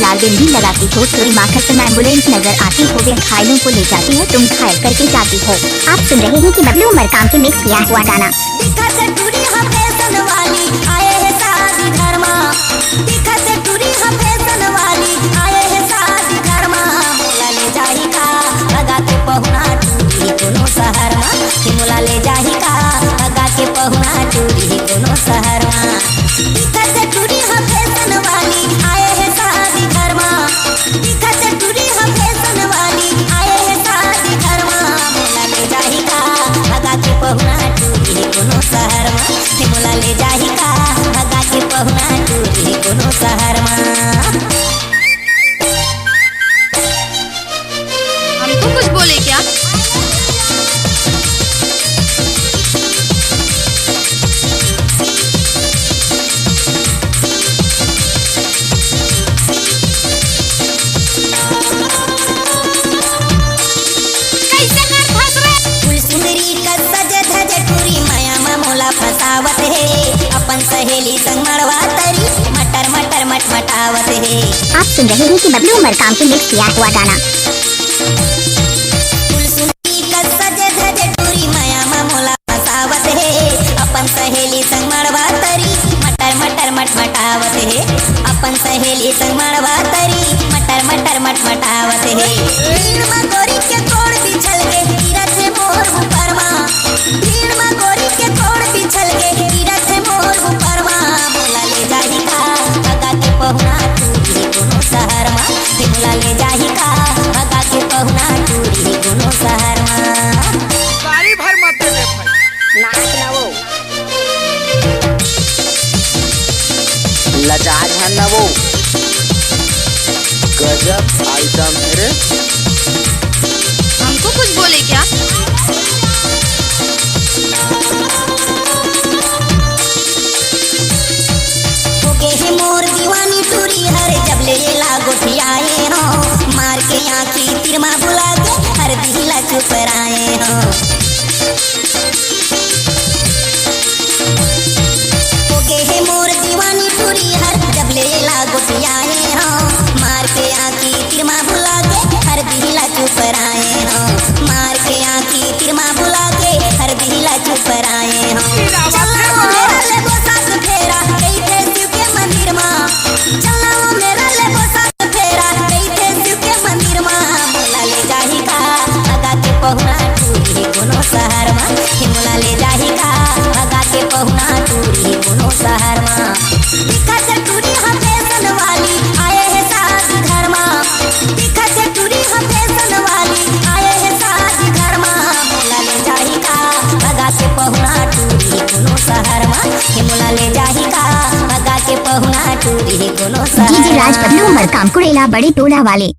लाल बिंदी लगाती हो, चोरी माखर पर एम्बुलेंस नजर आती हो, वे घायलों को ले जाती है, तुम घायल करके जाती हो। आप सुन रहे हैं कि बबलू उमर काम के मिक्स किया हुआ गाना। ले जाही का लगा के पहुना चूड़ी कोनो शहर में, दिखत टूरी हम फैशन वाली आए है शादी घर में, दिखत टूरी हम फैशन वाली आए है शादी घर में। मोला ले जाही का लगा के पहुना चूड़ी कोनो शहर में, मोला ले जाही का लगा के पहुना चूड़ी कोनो शहर में। हमको कुछ बोले क्या? फसावत है अपन सहेली संग मड़वा तरी मटर मटर मटमटावत है। आप सुन रहे हैं कि बबलू उमर काम के मिक्स किया हुआ गाना। फसावत है अपन सहेली संग मड़वा तरी मटर मटर मटमटावत है, अपन सहेली संग मड़वा तरी मटर मटर मटमटावत है। भीड़ में गोरी के कोड़ बिछल के गिरत है मोर ऊपर मां, भीड़ में गोरी के कोड़ बिछल के गिरत है मोर ऊपर मां। मोला ले जाही का लगा के पहुना चूड़ी कोनो शहर में, मोला ले जाही का लगा के पहुना चूड़ी कोनो शहर में। गाड़ी भर मत दे भाई, नाच ना वो लजाज है ना वो, गजब आइटम है रे। हमको कुछ बोले क्या? मोर दीवानी टूरी हर जब ले लागो ठियाए हो, मार के आँखी तिरमा बुला के हर दिला चुप आए हो। मोर दीवानी टूरी हर जब ले लागो ठियाए हो, मार के आँखी तिरमा बुला के हर दिला चुप आए हो, मार के आँखी तिरमा बुला के हर दिला चुप आए हो। पहुना चूड़ी कोनो शहर में, मोला ले जाही का लगा के पहुना चूड़ी कोनो शहर में। दिखत टूरी हम फैशन वाली आए है शादी घर में, दिखत टूरी हम फैशन वाली आए है शादी घर में। मोला ले जाही का लगा के पहुना चूड़ी कोनो शहर में, मोला ले जाही का लगा के पहुना चूड़ी कोनो शहर में। जी राज बबलू उमर काम कुड़ेला बड़े टोला वाले।